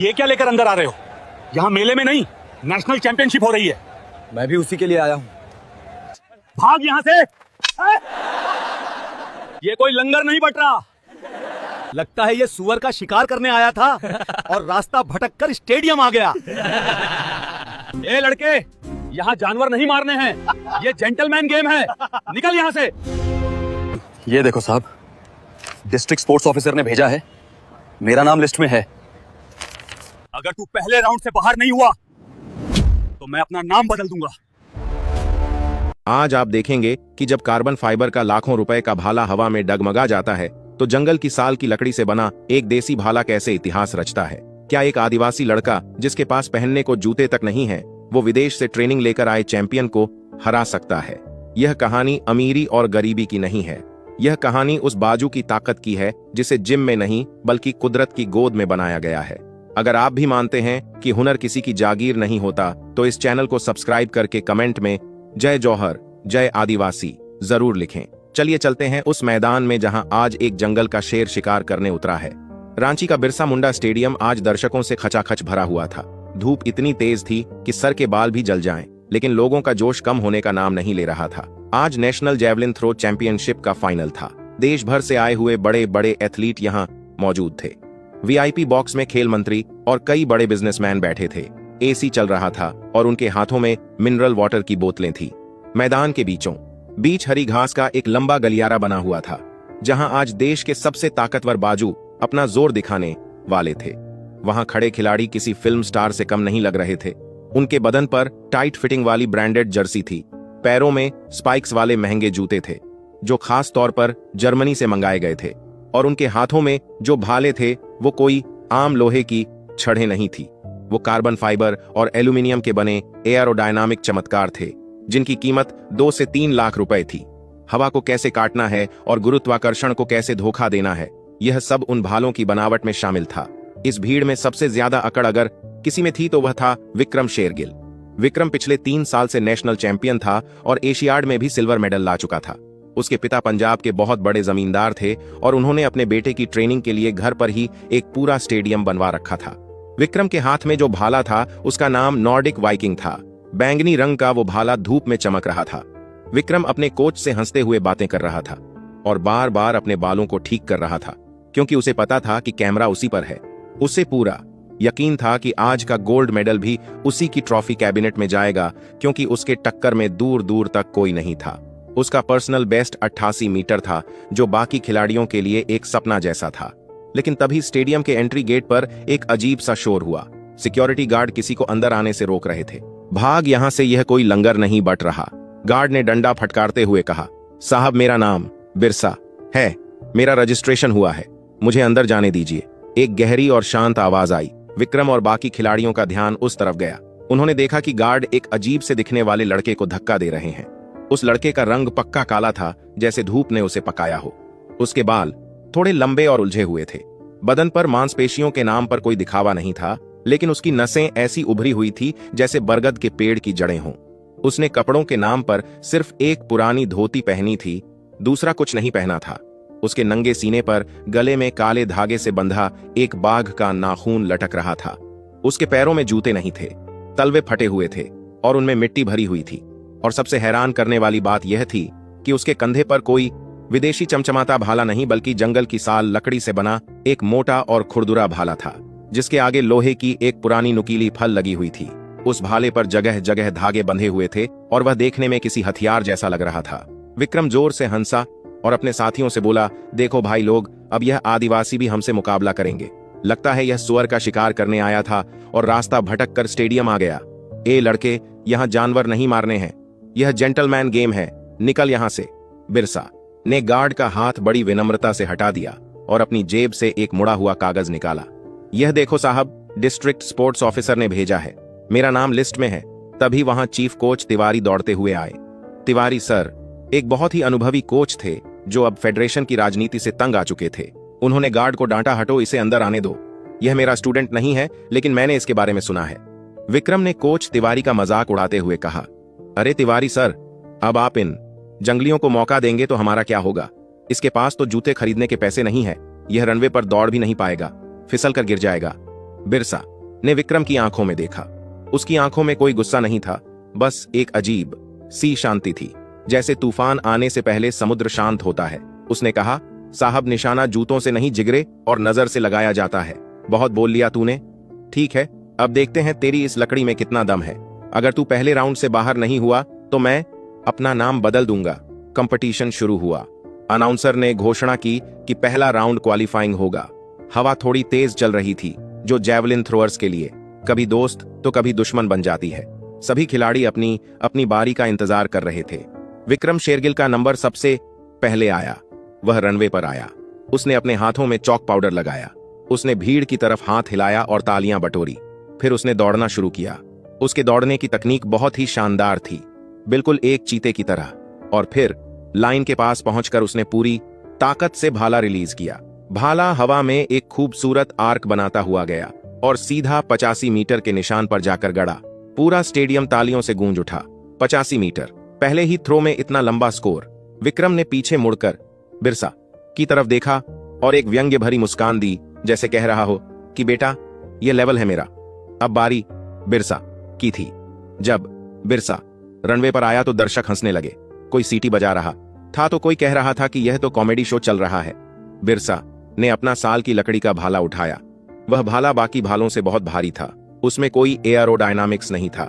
ये क्या लेकर अंदर आ रहे हो? यहाँ मेले में नहीं, नेशनल चैंपियनशिप हो रही है। मैं भी उसी के लिए आया हूँ। भाग यहाँ से। ये कोई लंगर नहीं बट रहा। लगता है ये सुअर का शिकार करने आया था और रास्ता भटक कर स्टेडियम आ गया। ए लड़के, यहाँ जानवर नहीं मारने हैं, ये जेंटलमैन गेम है। निकल यहाँ से। ये देखो साहब, डिस्ट्रिक्ट स्पोर्ट्स ऑफिसर ने भेजा है, मेरा नाम लिस्ट में है। अगर तू पहले राउंड से बाहर नहीं हुआ तो मैं अपना नाम बदल दूंगा। आज आप देखेंगे कि जब कार्बन फाइबर का लाखों रुपए का भाला हवा में डगमगा जाता है तो जंगल की साल की लकड़ी से बना एक देसी भाला कैसे इतिहास रचता है। क्या एक आदिवासी लड़का जिसके पास पहनने को जूते तक नहीं है, वो विदेश से ट्रेनिंग लेकर आए चैंपियन को हरा सकता है? यह कहानी अमीरी और गरीबी की नहीं है। यह कहानी उस बाजू की ताकत की है जिसे जिम में नहीं बल्कि कुदरत की गोद में बनाया गया है। अगर आप भी मानते हैं कि हुनर किसी की जागीर नहीं होता तो इस चैनल को सब्सक्राइब करके कमेंट में जय जौहर, जय आदिवासी जरूर लिखें। चलिए चलते हैं उस मैदान में जहां आज एक जंगल का शेर शिकार करने उतरा है। रांची का बिरसा मुंडा स्टेडियम आज दर्शकों से खचाखच भरा हुआ था। धूप इतनी तेज थी कि सर के बाल भी जल जाएं, लेकिन लोगों का जोश कम होने का नाम नहीं ले रहा था। आज नेशनल जैवलिन थ्रो चैंपियनशिप का फाइनल था। देश भर से आए हुए बड़े बड़े एथलीट यहाँ मौजूद थे। वीआईपी बॉक्स में खेल मंत्री और कई बड़े बिजनेसमैन बैठे थे। एसी चल रहा था और उनके हाथों में मिनरल वाटर की बोतलें थी। मैदान के बीचों बीच हरी घास का एक लंबा गलियारा बना हुआ था, जहां आज देश के सबसे ताकतवर बाजू अपना जोर दिखाने वाले थे। वहां खड़े खिलाड़ी किसी फिल्म स्टार से कम नहीं लग रहे थे। उनके बदन पर टाइट फिटिंग वाली ब्रांडेड जर्सी थी, पैरों में स्पाइक्स वाले महंगे जूते थे जो खास तौर पर जर्मनी से मंगाए गए थे, और उनके हाथों में जो भाले थे वो कोई आम लोहे की छड़ें नहीं थी। वो कार्बन फाइबर और एल्यूमिनियम के बने एयरोडायनामिक चमत्कार थे जिनकी कीमत 2 से 3 लाख रुपए थी। हवा को कैसे काटना है और गुरुत्वाकर्षण को कैसे धोखा देना है, यह सब उन भालों की बनावट में शामिल था। इस भीड़ में सबसे ज्यादा अकड़ अगर किसी में थी तो वह था विक्रम शेरगिल। विक्रम पिछले 3 साल से नेशनल चैंपियन था और एशियाड में भी सिल्वर मेडल ला चुका था। उसके पिता पंजाब के बहुत बड़े जमींदार थे और उन्होंने अपने बेटे की ट्रेनिंग के लिए घर पर ही एक पूरा स्टेडियम बनवा रखा था। विक्रम के हाथ में जो भाला था उसका नाम नॉर्डिक वाइकिंग था। बैंगनी रंग का वो भाला धूप में चमक रहा था। विक्रम अपने कोच से हंसते हुए बातें कर रहा था और बार बार अपने बालों को ठीक कर रहा था, क्योंकि उसे पता था कि कैमरा उसी पर है। उसे पूरा यकीन था कि आज का गोल्ड मेडल भी उसी की ट्रॉफी कैबिनेट में जाएगा, क्योंकि उसके टक्कर में दूर दूर तक कोई नहीं था। उसका पर्सनल बेस्ट 88 मीटर था, जो बाकी खिलाड़ियों के लिए एक सपना जैसा था। लेकिन तभी स्टेडियम के एंट्री गेट पर एक अजीब सा शोर हुआ। सिक्योरिटी गार्ड किसी को अंदर आने से रोक रहे थे। भाग यहां से, यह कोई लंगर नहीं बट रहा। गार्ड ने डंडा फटकारते हुए कहा, साहब मेरा नाम बिरसा है, मेरा रजिस्ट्रेशन हुआ है, मुझे अंदर जाने दीजिए। एक गहरी और शांत आवाज आई। विक्रम और बाकी खिलाड़ियों का ध्यान उस तरफ गया। उन्होंने देखा कि गार्ड एक अजीब से दिखने वाले लड़के को धक्का दे रहे हैं। उस लड़के का रंग पक्का काला था, जैसे धूप ने उसे पकाया हो। उसके बाल थोड़े लंबे और उलझे हुए थे। बदन पर मांसपेशियों के नाम पर कोई दिखावा नहीं था, लेकिन उसकी नसें ऐसी उभरी हुई थी जैसे बरगद के पेड़ की जड़ें हों। उसने कपड़ों के नाम पर सिर्फ एक पुरानी धोती पहनी थी, दूसरा कुछ नहीं पहना था। उसके नंगे सीने पर गले में काले धागे से बंधा एक बाघ का नाखून लटक रहा था। उसके पैरों में जूते नहीं थे, तलवे फटे हुए थे और उनमें मिट्टी भरी हुई थी। और सबसे हैरान करने वाली बात यह थी कि उसके कंधे पर कोई विदेशी चमचमाता भाला नहीं, बल्कि जंगल की साल लकड़ी से बना एक मोटा और खुरदुरा भाला था, जिसके आगे लोहे की एक पुरानी नुकीली फल लगी हुई थी। उस भाले पर जगह जगह धागे बंधे हुए थे और वह देखने में किसी हथियार जैसा लग रहा था। विक्रम जोर से हंसा और अपने साथियों से बोला, देखो भाई लोग, अब यह आदिवासी भी हमसे मुकाबला करेंगे। लगता है यह सुअर का शिकार करने आया था और रास्ता भटक कर स्टेडियम आ गया। ए लड़के, यहाँ जानवर नहीं मारने हैं, यह जेंटलमैन गेम है, निकल यहाँ से। बिरसा ने गार्ड का हाथ बड़ी विनम्रता से हटा दिया और अपनी जेब से एक मुड़ा हुआ कागज निकाला। यह देखो साहब, डिस्ट्रिक्ट स्पोर्ट्स ऑफिसर ने भेजा है, मेरा नाम लिस्ट में है। तभी वहां चीफ कोच तिवारी दौड़ते हुए आए। तिवारी सर एक बहुत ही अनुभवी कोच थे जो अब फेडरेशन की राजनीति से तंग आ चुके थे। उन्होंने गार्ड को डांटा, हटो, इसे अंदर आने दो। यह मेरा स्टूडेंट नहीं है, लेकिन मैंने इसके बारे में सुना है। विक्रम ने कोच तिवारी का मजाक उड़ाते हुए कहा, अरे तिवारी सर, अब आप इन जंगलियों को मौका देंगे तो हमारा क्या होगा? इसके पास तो जूते खरीदने के पैसे नहीं है, यह रनवे पर दौड़ भी नहीं पाएगा, फिसल कर गिर जाएगा। बिरसा ने विक्रम की आंखों में देखा। उसकी आंखों में कोई गुस्सा नहीं था, बस एक अजीब सी शांति थी, जैसे तूफान आने से पहले समुद्र शांत होता है। उसने कहा, साहब, निशाना जूतों से नहीं जिगरे और नजर से लगाया जाता है। बहुत बोल लिया तूने। ठीक है, अब देखते हैं तेरी इस लकड़ी में कितना दम है। अगर तू पहले राउंड से बाहर नहीं हुआ तो मैं अपना नाम बदल दूंगा। कंपटीशन शुरू हुआ। अनाउंसर ने घोषणा की कि पहला राउंड क्वालिफाइंग होगा। हवा थोड़ी तेज चल रही थी, जो जैवलिन थ्रोअर्स के लिए कभी दोस्त तो कभी दुश्मन बन जाती है। सभी खिलाड़ी अपनी अपनी बारी का इंतजार कर रहे थे। विक्रम शेरगिल का नंबर सबसे पहले आया। वह रनवे पर आया। उसने अपने हाथों में चॉक पाउडर लगाया। उसने भीड़ की तरफ हाथ हिलाया और तालियां बटोरी। फिर उसने दौड़ना शुरू किया। उसके दौड़ने की तकनीक बहुत ही शानदार थी, बिल्कुल एक चीते की तरह। और फिर लाइन के पास पहुंचकर उसने पूरी ताकत से भाला रिलीज किया। भाला हवा में एक खूबसूरत आर्क बनाता हुआ गया और सीधा 85 मीटर के निशान पर जाकर गड़ा। पूरा स्टेडियम तालियों से गूंज उठा। 85 मीटर, पहले ही थ्रो में इतना लंबा स्कोर। विक्रम ने पीछे मुड़कर बिरसा की तरफ देखा और एक व्यंग्य भरी मुस्कान दी, जैसे कह रहा हो कि बेटा, यह लेवल है मेरा। अब बारी बिरसा की थी। जब बिरसा रनवे पर आया तो दर्शक हंसने लगे। कोई सीटी बजा रहा था तो कोई कह रहा था कि यह तो कॉमेडी शो चल रहा है। बिरसा ने अपना साल की लकड़ी का भाला उठाया। वह भाला बाकी भालों से बहुत भारी था। उसमें कोई एयरोडायनामिक्स नहीं था।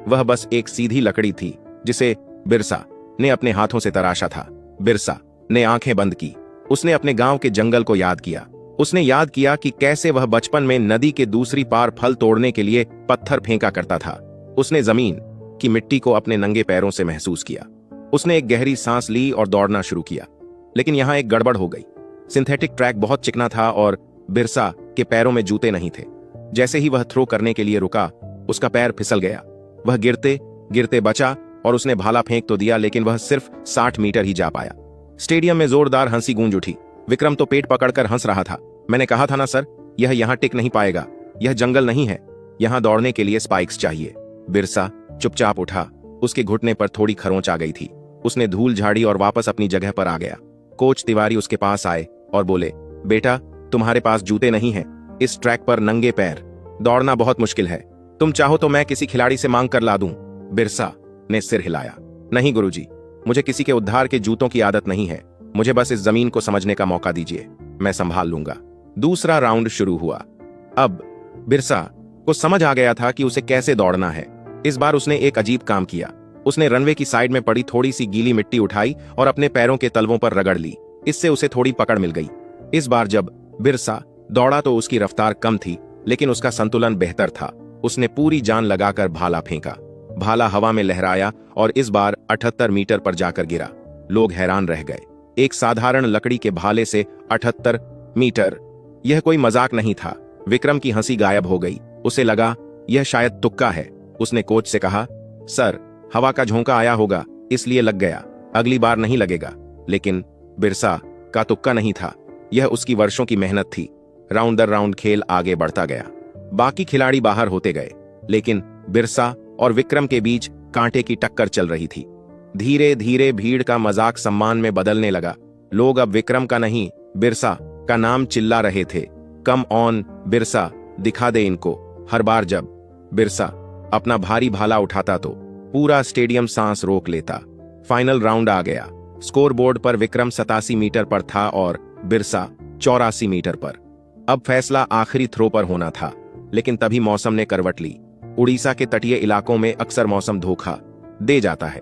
वह बस एक सीधी लकड़ी थी जिसे बिरसा ने अपने हाथों से तराशा था। बिरसा ने आंखें बंद की। उसने अपने गांव के जंगल को याद किया। उसने याद किया कि कैसे वह बचपन में नदी के दूसरी पार फल तोड़ने के लिए पत्थर फेंका करता था। उसने जमीन की मिट्टी को अपने नंगे पैरों से महसूस किया। उसने एक गहरी सांस ली और दौड़ना शुरू किया। लेकिन यहां एक गड़बड़ हो गई। सिंथेटिक ट्रैक बहुत चिकना था और बिरसा के पैरों में जूते नहीं थे। जैसे ही वह थ्रो करने के लिए रुका, उसका पैर फिसल गया। वह गिरते गिरते बचा और उसने भाला फेंक तो दिया, लेकिन वह सिर्फ 60 मीटर ही जा पाया। स्टेडियम में जोरदार हंसी गूंज उठी। विक्रम तो पेट पकड़कर हंस रहा था। मैंने कहा था ना सर, यह यहां टिक नहीं पाएगा। यह जंगल नहीं है, यहां दौड़ने के लिए स्पाइक्स चाहिए। बिरसा चुपचाप उठा। उसके घुटने पर थोड़ी खरोंच आ गई थी। उसने धूल झाड़ी और वापस अपनी जगह पर आ गया। कोच तिवारी उसके पास आए और बोले, बेटा, तुम्हारे पास जूते नहीं हैं। इस ट्रैक पर नंगे पैर दौड़ना बहुत मुश्किल है। तुम चाहो तो मैं किसी खिलाड़ी से मांग कर ला दूं। बिरसा ने सिर हिलाया। नहीं गुरुजी, मुझे किसी के उद्धार के जूतों की आदत नहीं है। मुझे बस इस जमीन को समझने का मौका दीजिए, मैं संभाल लूंगा। दूसरा राउंड शुरू हुआ। अब बिरसा को समझ आ गया था कि उसे कैसे दौड़ना है। इस बार उसने एक अजीब काम किया। उसने रनवे की साइड में पड़ी थोड़ी सी गीली मिट्टी उठाई और अपने पैरों के तलवों पर रगड़ ली। इससे उसे थोड़ी पकड़ मिल गई। इस बार जब बिरसा दौड़ा तो उसकी रफ्तार कम थी, लेकिन उसका संतुलन बेहतर था। उसने पूरी जान लगाकर भाला फेंका। भाला हवा में लहराया और इस बार 78 मीटर पर जाकर गिरा। लोग हैरान रह गए। एक साधारण लकड़ी के भाले से 78 मीटर, यह कोई मजाक नहीं था। विक्रम की हंसी गायब हो गई। उसे लगा यह शायद तुक्का है। उसने कोच से कहा, सर, हवा का झोंका आया होगा इसलिए लग गया, अगली बार नहीं लगेगा। लेकिन बिरसा का तुक्का नहीं था, यह उसकी वर्षों की मेहनत थी। राउंड दर राउंड खेल आगे बढ़ता गया। बाकी खिलाड़ी बाहर होते गए, लेकिन बिरसा और विक्रम के बीच कांटे की टक्कर चल रही थी। धीरे धीरे भीड़ का मजाक सम्मान में बदलने लगा। लोग अब विक्रम का नहीं, बिरसा का नाम चिल्ला रहे थे। कम ऑन बिरसा, दिखा दे इनको। हर बार जब बिरसा अपना भारी भाला उठाता तो पूरा स्टेडियम सांस रोक लेता। फाइनल राउंड आ गया। स्कोर बोर्ड पर विक्रम 87 मीटर पर था और बिरसा 84 मीटर पर। अब फैसला आखिरी थ्रो पर होना था, लेकिन तभी मौसम ने करवट ली। उड़ीसा के तटीय इलाकों में अक्सर मौसम धोखा दे जाता है।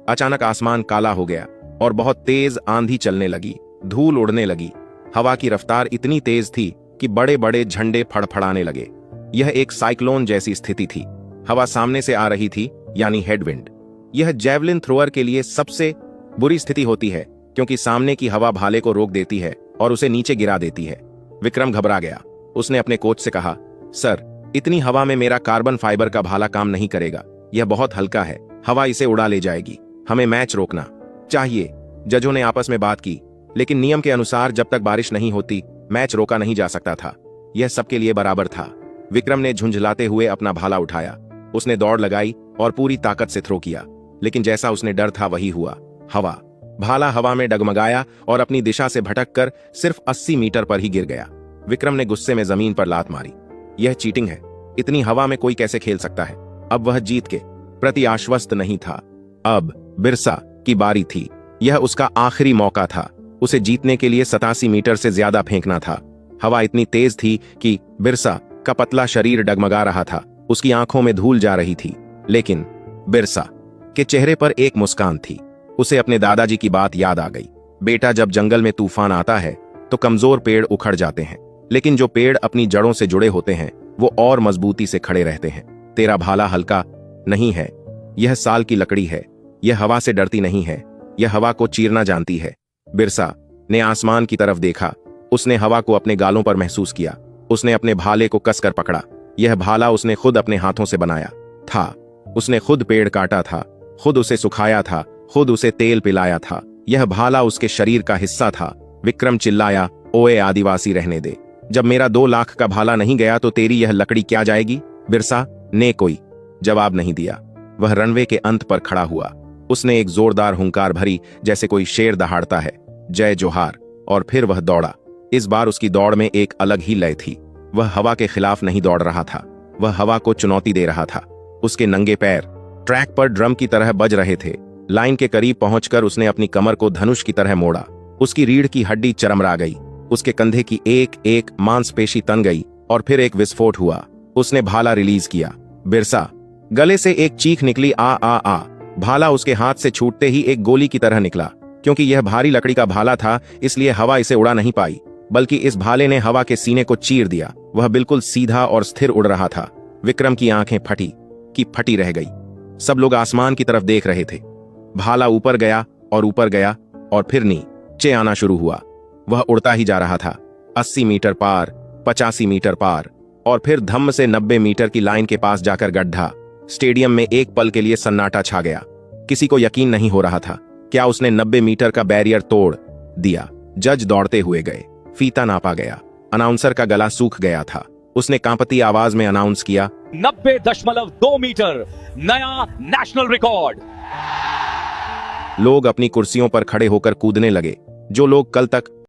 अचानक आसमान काला हो गया और बहुत तेज आंधी चलने लगी। धूल उड़ने लगी। हवा की रफ्तार इतनी तेज थी कि बड़े बड़े झंडे फड़फड़ाने लगे। यह एक साइक्लोन जैसी स्थिति थी। हवा सामने से आ रही थी, यानी हेडविंड। यह जैवलिन थ्रोअर के लिए सबसे बुरी स्थिति होती है, क्योंकि सामने की हवा भाले को रोक देती है और उसे नीचे गिरा देती है। विक्रम घबरा गया। उसने अपने कोच से कहा, सर, इतनी हवा में मेरा कार्बन फाइबर का भाला काम नहीं करेगा। यह बहुत हल्का है, हवा इसे उड़ा ले जाएगी। हमें मैच रोकना चाहिए। जजों ने आपस में बात की, लेकिन नियम के अनुसार जब तक बारिश नहीं होती मैच रोका नहीं जा सकता था। यह सबके लिए बराबर था। विक्रम ने झुंझलाते हुए अपना भाला उठाया। उसने दौड़ लगाई और पूरी ताकत से थ्रो किया, लेकिन जैसा उसने डर था वही हुआ। भाला हवा में डगमगाया और अपनी दिशा से भटक कर सिर्फ 80 मीटर पर ही गिर गया। विक्रम ने गुस्से में जमीन पर लात मारी। यह चीटिंग है। इतनी हवा में कोई कैसे खेल सकता है। अब वह जीत के प्रति आश्वस्त नहीं था। अब बिरसा की बारी थी। यह उसका आखिरी मौका था। उसे जीतने के लिए 87 मीटर से ज्यादा फेंकना था। हवा इतनी तेज थी कि बिरसा का पतला शरीर डगमगा रहा था। उसकी आंखों में धूल जा रही थी, लेकिन बिरसा के चेहरे पर एक मुस्कान थी। उसे अपने दादाजी की बात याद आ गई। बेटा, जब जंगल में तूफान आता है तो कमजोर पेड़ उखड़ जाते हैं, लेकिन जो पेड़ अपनी जड़ों से जुड़े होते हैं वो और मजबूती से खड़े रहते हैं। तेरा भाला हल्का नहीं है। यह साल की लकड़ी है। यह हवा से डरती नहीं है। यह हवा को चीरना जानती है। बिरसा ने आसमान की तरफ देखा। उसने हवा को अपने गालों पर महसूस किया। उसने अपने भाले को कसकर पकड़ा। यह भाला उसने खुद अपने हाथों से बनाया था। उसने खुद पेड़ काटा था, खुद उसे सुखाया था, खुद उसे तेल पिलाया था। यह भाला उसके शरीर का हिस्सा था। विक्रम चिल्लाया, ओए आदिवासी, रहने दे। जब मेरा 2 लाख का भाला नहीं गया तो तेरी यह लकड़ी क्या जाएगी? बिरसा ने कोई जवाब नहीं दिया। वह रनवे के अंत पर खड़ा हुआ। उसने एक जोरदार हुंकार भरी, जैसे कोई शेर दहाड़ता है, जय जोहार। और फिर वह दौड़ा। इस बार उसकी दौड़ में एक अलग ही लय थी। वह हवा के खिलाफ नहीं दौड़ रहा था, वह हवा को चुनौती दे रहा था। उसके नंगे पैर ट्रैक पर ड्रम की तरह बज रहे थे। लाइन के करीब पहुंचकर उसने अपनी कमर को धनुष की तरह मोड़ा। उसकी रीढ़ की हड्डी चरमरा गई। उसके कंधे की एक एक मांसपेशी तन गई और फिर एक विस्फोट हुआ। उसने भाला रिलीज किया। बिरसा गले से एक चीख निकली, आ आ आ। भाला उसके हाथ से छूटते ही एक गोली की तरह निकला। क्योंकि यह भारी लकड़ी का भाला था, इसलिए हवा इसे उड़ा नहीं पाई, बल्कि इस भाले ने हवा के सीने को चीर दिया। वह बिल्कुल सीधा और स्थिर उड़ रहा था। विक्रम की आंखें फटी की फटी रह गई। सब लोग आसमान की तरफ देख रहे थे। भाला ऊपर गया और ऊपर गया और फिर नीचे आना शुरू हुआ। वह उड़ता ही जा रहा था। 80 मीटर पार, 85 मीटर पार, और फिर धम्म से 90 मीटर की लाइन के पास जाकर गड्ढा। स्टेडियम में एक पल के लिए सन्नाटा छा गया। किसी को यकीन नहीं हो रहा था, क्या उसने 90 मीटर का बैरियर तोड़ दिया? जज दौड़ते हुए गए। फीता नापा गया। अनाउंसर का गला सूख गया था। उसने कांपती आवाज में अनाउंस किया, 90.2 मीटर, नया नेशनल रिकॉर्ड। लोग अपनी कुर्सियों पर खड़े होकर कूदने लगे। जो लोग कल तक